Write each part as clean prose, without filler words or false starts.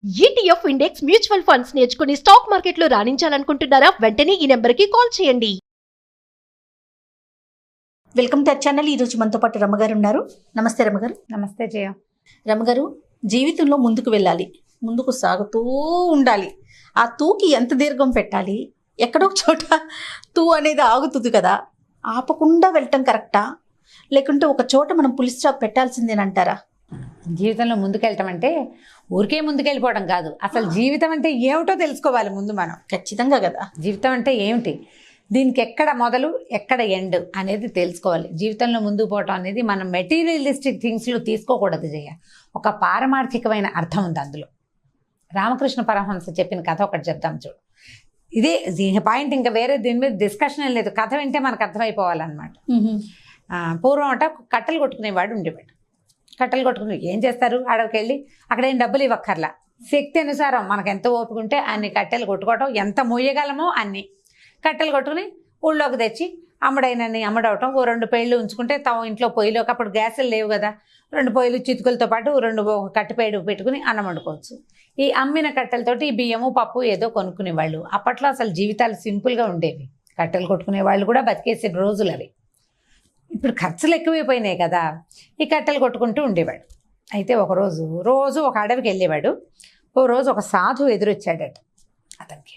ETF index mutual funds నేర్చుకుని stock మార్కెట్లో రాణించాలనుకుంటున్నారా? వెంటనే ఈ నెంబర్కి కాల్ చేయండి. Welcome to our channel. ఈరోజు మనతో పాటు రమ్మగారు ఉన్నారు. నమస్తే రమ్మగారు. నమస్తే జయ. రమ్మగారు, జీవితంలో ముందుకు వెళ్ళాలి, ముందుకు సాగుతూ ఉండాలి. ఆ తూకి ఎంత దీర్ఘం పెట్టాలి? ఎక్కడో ఒక చోట తూ అనేది ఆగుతుంది కదా, ఆపకుండా వెళ్ళటం కరెక్టా, లేకుంటే ఒక చోట మనం పులి స్టాప్ పెట్టాల్సిందేనంటారా? జీవితంలో ముందుకెళ్ళటం అంటే ఊరికే ముందుకెళ్ళిపోవడం కాదు, అసలు జీవితం అంటే ఏమిటో తెలుసుకోవాలి ముందు మనం. ఖచ్చితంగా కదా. జీవితం అంటే ఏమిటి, దీనికి ఎక్కడ మొదలు ఎక్కడ ఎండ్ అనేది తెలుసుకోవాలి. జీవితంలో ముందుకు పోవటం అనేది మనం మెటీరియలిస్టిక్ థింగ్స్లో తీసుకోకూడదు జయ. ఒక పారమార్థికమైన అర్థం ఉంది అందులో. రామకృష్ణ పరమహంస చెప్పిన కథ ఒకటి చెప్తాం చూడు. ఇదే పాయింట్, ఇంకా వేరే దీని మీద డిస్కషన్ లేదు. కథ వింటే మనకు అర్థమైపోవాలన్నమాట. పూర్వం అట కట్టెలు కొట్టుకునేవాడు ఉండేవాడు. కట్టెలు కొట్టుకుని ఏం చేస్తారు, అడవికి వెళ్ళి అక్కడ ఏం డబ్బులు ఇవ్వక్కర్లా, శక్తి అనుసారం మనకు ఎంత ఓపిక ఉంటే అన్ని కట్టెలు కొట్టుకోవటం, ఎంత మోయగలమో అన్ని కట్టెలు కొట్టుకుని ఊళ్ళోకి తెచ్చి అమ్మడైనన్ని అమ్మడవటం. ఓ 2 పేళ్ళు ఉంచుకుంటే తమ ఇంట్లో పొయ్యిలోకి, అప్పుడు గ్యాసులు లేవు కదా, 2 పొయ్యిలు చితుకులతో పాటు 2 కట్టెపేడు పెట్టుకుని అన్నం వండుకోవచ్చు. ఈ అమ్మిన కట్టెలతోటి ఈ బియ్యము పప్పు ఏదో కొనుక్కునేవాళ్ళు. అప్పట్లో అసలు జీవితాలు సింపుల్గా ఉండేవి. కట్టెలు కొట్టుకునే వాళ్ళు కూడా బతికేసిన రోజులు అవి. ఇప్పుడు ఖర్చులు ఎక్కువైపోయినాయి కదా, ఈ కట్టెలు కొట్టుకుంటూ ఉండేవాడు. అయితే రోజు ఒక అడవికి వెళ్ళేవాడు. ఓ రోజు ఒక సాధువు ఎదురొచ్చాడట అతనికి.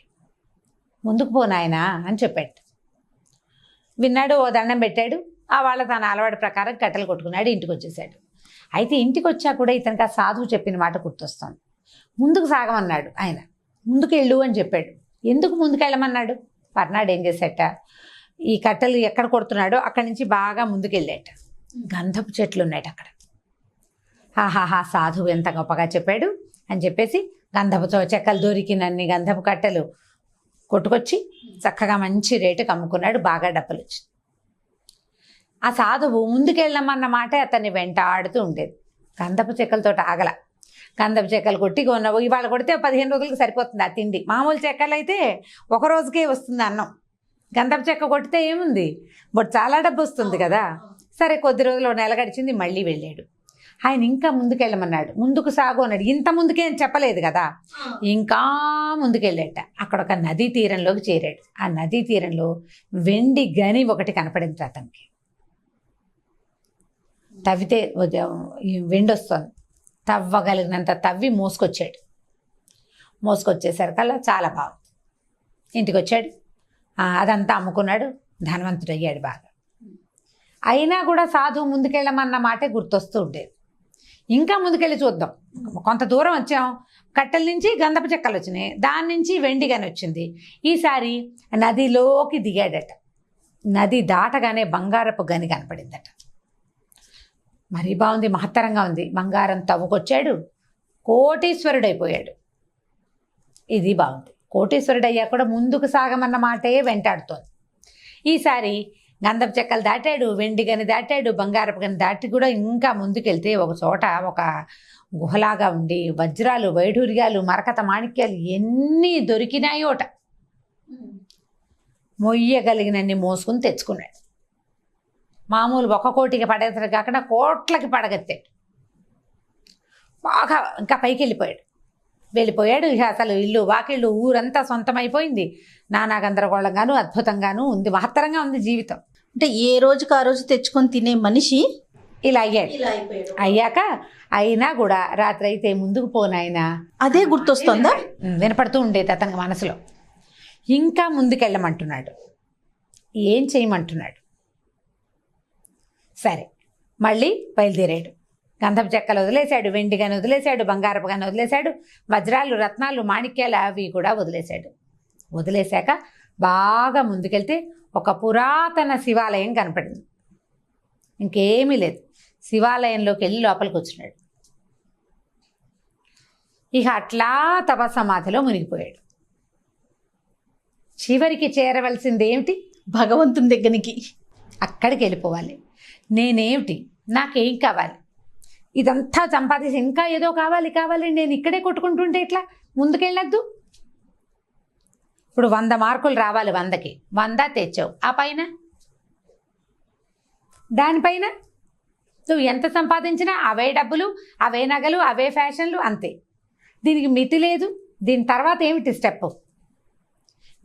ముందుకు పోనాయనా అని చెప్పాడు. విన్నాడు, ఓ దండం పెట్టాడు. ఆ వాళ్ళ తన అలవాటు ప్రకారం కట్టెలు కొట్టుకున్నాడు, ఇంటికి వచ్చేసాడు. అయితే ఇంటికి వచ్చా కూడా ఇతనికి ఆ సాధువు చెప్పిన మాట గుర్తొస్తుంది. ముందుకు సాగమన్నాడు ఆయన, ముందుకు వెళ్ళు అని చెప్పాడు. ఎందుకు ముందుకు వెళ్ళమన్నాడు? పర్నాడు ఏం చేశాట, ఈ కట్టెలు ఎక్కడ కొడుతున్నాడో అక్కడి నుంచి బాగా ముందుకెళ్ళాట. గంధపు చెట్లు ఉన్నాయట అక్కడ. హాహాహా, సాధువు ఎంత గొప్పగా చెప్పాడు అని చెప్పేసి గంధపు చెక్కలు దొరికినన్ని గంధపు కట్టెలు కొట్టుకొచ్చి చక్కగా మంచి రేటుకి అమ్ముకున్నాడు. బాగా డబ్బులు వచ్చింది. ఆ సాధువు ముందుకెళ్ళమన్న మాటే అతన్ని వెంటాడుతూ ఉండేది. గంధపు చెక్కలతో ఆగల. గంధపు చెక్కలు కొట్టి ఇవాళ కొడితే 15 రోజులకు సరిపోతుంది ఆ తిండి. మామూలు చెక్కలు అయితే ఒక రోజుకే వస్తుంది అన్నం. గంధపు చెక్క కొట్టితే ఏముంది, బట్ చాలా డబ్బు వస్తుంది కదా. సరే, కొద్ది రోజులు నెల గడిచింది, మళ్ళీ వెళ్ళాడు. ఆయన ఇంకా ముందుకెళ్ళమన్నాడు. ముందుకు సాగు అన్నాడు. ఇంత ముందుకే అని చెప్పలేదు కదా, ఇంకా ముందుకెళ్ళాట. అక్కడ ఒక నదీ తీరంలోకి చేరాడు. ఆ నదీ తీరంలో వెండి గని ఒకటి కనపడింది అతనికి. తవ్వితే వెండి వస్తుంది. తవ్వగలిగినంత తవ్వి మోసుకొచ్చేసరికల్లా చాలా బాగుంది. ఇంటికి వచ్చాడు. అదంతా అమ్ముకున్నాడు, ధనవంతుడు అయ్యాడు బాగా. అయినా కూడా సాధువు ముందుకెళ్ళమన్న మాటే గుర్తొస్తూ ఉండేది. ఇంకా ముందుకెళ్ళి చూద్దాం, కొంత దూరం వచ్చాం. కట్టెల నుంచి గంధపు చెక్కలు వచ్చినాయి, దాని నుంచి వెండి గని వచ్చింది. ఈసారి నదిలోకి దిగాడట. నది దాటగానే బంగారపు గని కనపడిందట. మరీ బాగుంది, మహత్తరంగా ఉంది. బంగారం తవ్వుకొచ్చాడు, కోటీశ్వరుడైపోయాడు. ఇది బాగుంది. కోటీశ్వరుడు అయ్యా కూడా ముందుకు సాగమన్న మాటే వెంటాడుతోంది. ఈసారి గంధపు చెక్కలు దాటాడు, వెండి గని దాటాడు, బంగారపు గని దాటి కూడా ఇంకా ముందుకెళ్తే ఒక చోట ఒక గుహలాగా ఉండి వజ్రాలు, వైఢూర్యాలు, మరకత మాణిక్యాలు ఎన్ని దొరికినాయోట. మొయ్యగలిగినన్ని మోసుకుని తెచ్చుకున్నాడు. మామూలు 1 కోటికి పడేసరికి కాకుండా కోట్లకి పడగెత్తాడు. బాగా ఇంకా పైకి వెళ్ళిపోయాడు. ఇక అసలు ఇల్లు వాకిళ్ళు ఊరంతా సొంతమైపోయింది. నానా గందరగోళంగాను అద్భుతంగాను ఉంది, మహత్తరంగా ఉంది జీవితం. అంటే ఏ రోజుకి ఆ రోజు తెచ్చుకొని తినే మనిషి ఇలా అయ్యాడు. అయ్యాక అయినా కూడా రాత్రి అయితే ముందుకు పోనాయనా అదే గుర్తొస్తుందా, వినపడుతూ ఉండేది అతనికి మనసులో. ఇంకా ముందుకెళ్ళమంటున్నాడు, ఏం చేయమంటున్నాడు. సరే, మళ్ళీ బయలుదేరాడు. గంధపు చెక్కలు వదిలేశాడు, వెండి గని వదిలేశాడు, బంగారపు గని వదిలేశాడు, వజ్రాలు, రత్నాలు, మాణిక్యాలు అవి కూడా వదిలేశాడు. వదిలేశాక బాగా ముందుకెళ్తే ఒక పురాతన శివాలయం కనపడింది. ఇంకేమీ లేదు. శివాలయంలోకి వెళ్ళి లోపలికి వచ్చినాడు. ఇక అట్లా తపస్సమాధిలో మునిగిపోయాడు. చివరికి చేరవలసింది ఏమిటి? భగవంతుని దగ్గరికి. అక్కడికి వెళ్ళిపోవాలి. నేనేమిటి, నాకేం కావాలి, ఇదంతా సంపాదించి ఇంకా ఏదో కావాలి నేను ఇక్కడే కొట్టుకుంటుంటే ఇట్లా ముందుకెళ్ళొద్దు. ఇప్పుడు 100 మార్కులు రావాలి, 100కి 100 తెచ్చావు. ఆ పైన దానిపైన నువ్వు ఎంత సంపాదించినా అవే డబ్బులు, అవే నగలు, అవే ఫ్యాషన్లు, అంతే. దీనికి మితి లేదు. దీని తర్వాత ఏమిటి స్టెప్?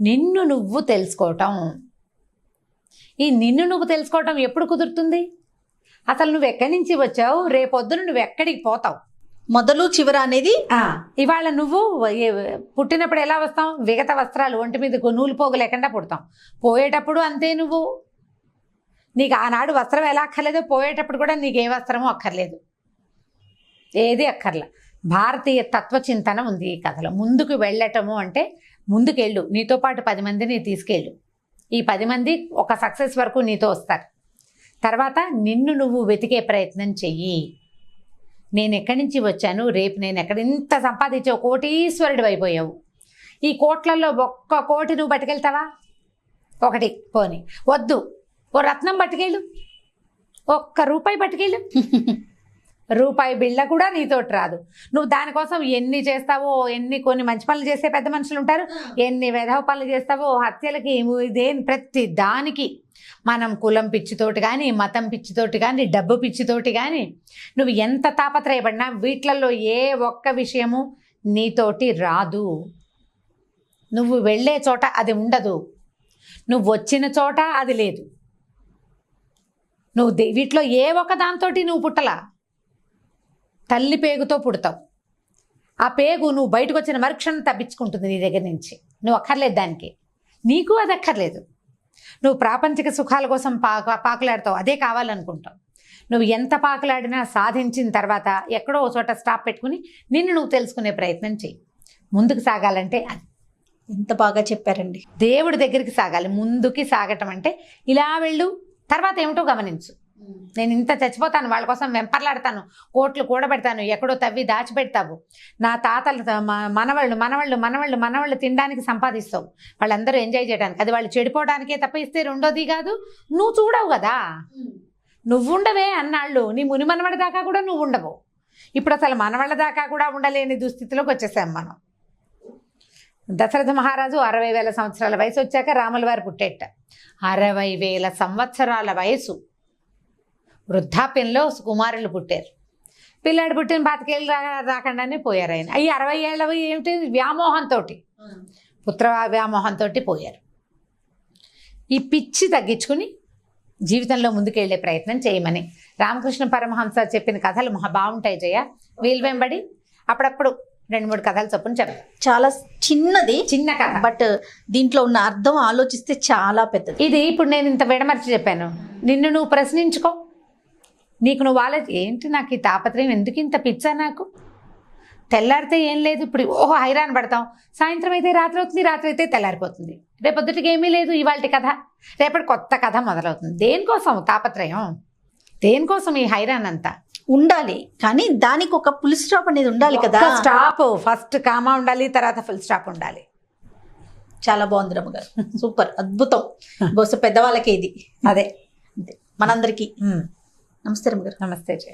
నిన్ను నువ్వు తెలుసుకోవటం. ఈ నిన్ను నువ్వు తెలుసుకోవటం ఎప్పుడు కుదురుతుంది? అసలు నువ్వు ఎక్కడి నుంచి వచ్చావు, రేపొద్దున నువ్వు ఎక్కడికి పోతావు? మొదలు చివర అనేది ఇవాళ నువ్వు పుట్టినప్పుడు ఎలా వస్తాం? విగత వస్త్రాలు ఒంటి మీద నూలు పోగు లేకుండా పుడతాం. పోయేటప్పుడు అంతే. నువ్వు నీకు ఆనాడు వస్త్రం ఎలా అక్కర్లేదో పోయేటప్పుడు కూడా నీకు ఏ వస్త్రమో అక్కర్లేదు, ఏది అక్కర్లా. భారతీయ తత్వచింతన ఉంది ఈ కథలో. ముందుకు వెళ్ళటము అంటే ముందుకెళ్ళు, నీతో పాటు 10 మందిని తీసుకెళ్ళు. ఈ 10 మంది ఒక సక్సెస్ వరకు నీతో వస్తారు. తర్వాత నిన్ను నువ్వు వెతికే ప్రయత్నం చెయ్యి. నేను ఎక్కడి నుంచి వచ్చాను, రేపు నేను ఎక్కడ, ఇంత సంపాదించావు, కోటీశ్వరుడు అయిపోయావు. ఈ కోట్లలో 1 కోటి నువ్వు పట్టుకెళ్తావా? 1 పోని వద్దు, ఓ రత్నం పట్టుకెళ్ళు, 1 రూపాయి పట్టుకెళ్ళు. రూపాయి బిళ్ళ కూడా నీతోటి రాదు. నువ్వు దానికోసం ఎన్ని చేస్తావో, కొన్ని మంచి పనులు చేసే పెద్ద మనుషులు ఉంటారు, ఎన్ని వెధవ పనులు చేస్తావో, హత్యలకి, ప్రతి దానికి మనం కులం పిచ్చితోటి కానీ, మతం పిచ్చితోటి కానీ, డబ్బు పిచ్చితోటి కానీ నువ్వు ఎంత తాపత్రయపడినా వీటిలలో ఏ ఒక్క విషయము నీతోటి రాదు. నువ్వు వెళ్ళే చోట అది ఉండదు, నువ్వు వచ్చిన చోట అది లేదు. నువ్వు వీటిలో ఏ ఒక్క దాంతోటి నువ్వు పుట్టలా. తల్లి పేగుతో పుడతావు. ఆ పేగు నువ్వు బయటకు వచ్చిన మరుక్షణం తప్పించుకుంటుంది నీ దగ్గర నుంచి. నువ్వు అక్కర్లేదు దానికి, నీకు అది అక్కర్లేదు. నువ్వు ప్రాపంచిక సుఖాల కోసం పాకులాడతావు, అదే కావాలనుకుంటావు. నువ్వు ఎంత పాకులాడినా సాధించిన తర్వాత ఎక్కడో ఒక చోట స్టాప్ పెట్టుకుని నిన్ను నువ్వు తెలుసుకునే ప్రయత్నం చెయ్యి. ముందుకు సాగాలంటే అది. ఎంత బాగా చెప్పారండి. దేవుడి దగ్గరికి సాగాలి. ముందుకి సాగటం అంటే ఇలా వెళ్ళు, తర్వాత ఏమిటో గమనించు. నేను ఇంత చచ్చిపోతాను, వాళ్ళ కోసం వెంపర్లాడతాను, కోట్లు కూడబెడతాను, ఎక్కడో తవ్వి దాచిపెడతావు. నా తాతలు మనవాళ్ళు తినడానికి సంపాదిస్తావు, వాళ్ళందరూ ఎంజాయ్ చేయడానికి. అది వాళ్ళు చెడిపోవడానికే తప్ప ఇస్తే రెండోది కాదు. నువ్వు చూడవు కదా, నువ్వుండవే అన్నాళ్ళు. నీ ముని మనవడి దాకా కూడా నువ్వు ఉండవు. ఇప్పుడు అసలు మనవాళ్ళ దాకా కూడా ఉండలేని దుస్థితిలోకి వచ్చేసాం మనం. దశరథ మహారాజు 60,000 సంవత్సరాల వయసు వచ్చాక రాముల వారు పుట్టేట. 60,000 సంవత్సరాల వయసు వృద్ధాప్యంలో కుమారులు పుట్టారు. పిల్లాడు పుట్టిన 25 ఏళ్ళు రాకుండానే పోయారు ఆయన. అవి 60 ఏళ్ళవి ఏమిటి, వ్యామోహంతో, పుత్ర వ్యామోహంతో పోయారు. ఈ పిచ్చి తగ్గించుకుని జీవితంలో ముందుకెళ్ళే ప్రయత్నం చేయమని రామకృష్ణ పరమహంస చెప్పిన కథలు బాగుంటాయి జయ. వీలు వెంబడి అప్పుడప్పుడు 2-3 కథలు చొప్పున చెప్తాను. చాలా చిన్న కథ, బట్ దీంట్లో ఉన్న అర్థం ఆలోచిస్తే చాలా పెద్దది. ఇది ఇప్పుడు నేను ఇంత విడమర్చి చెప్పాను. నిన్ను నువ్వు ప్రశ్నించుకో. నీకు నువ్వు ఏంటి నాకు ఈ తాపత్రయం, ఎందుకు ఇంత పిచ్చా నాకు? తెల్లారితే ఏం లేదు, ఇప్పుడు హైరాన్ పడతాం. సాయంత్రం అయితే రాత్రి అవుతుంది, రాత్రి అయితే తెల్లారిపోతుంది. రేపొద్దుటికి ఏమీ లేదు ఇవాళ కథ, రేపటి కొత్త కథ మొదలవుతుంది. దేనికోసం తాపత్రయం, దేనికోసం ఈ హైరాన్ అంతా? ఉండాలి, కానీ దానికి ఒక ఫుల్ స్టాప్ అనేది ఉండాలి కదా. స్టాప్, ఫస్ట్ కామా ఉండాలి, తర్వాత ఫుల్ స్టాప్ ఉండాలి. చాలా బాగుంది రమ్మగారు, సూపర్, అద్భుతం. బహుశా పెద్దవాళ్ళకి ఇది అదే మనందరికీ. నమస్తే రమ్మగారు. నమస్తే జయ.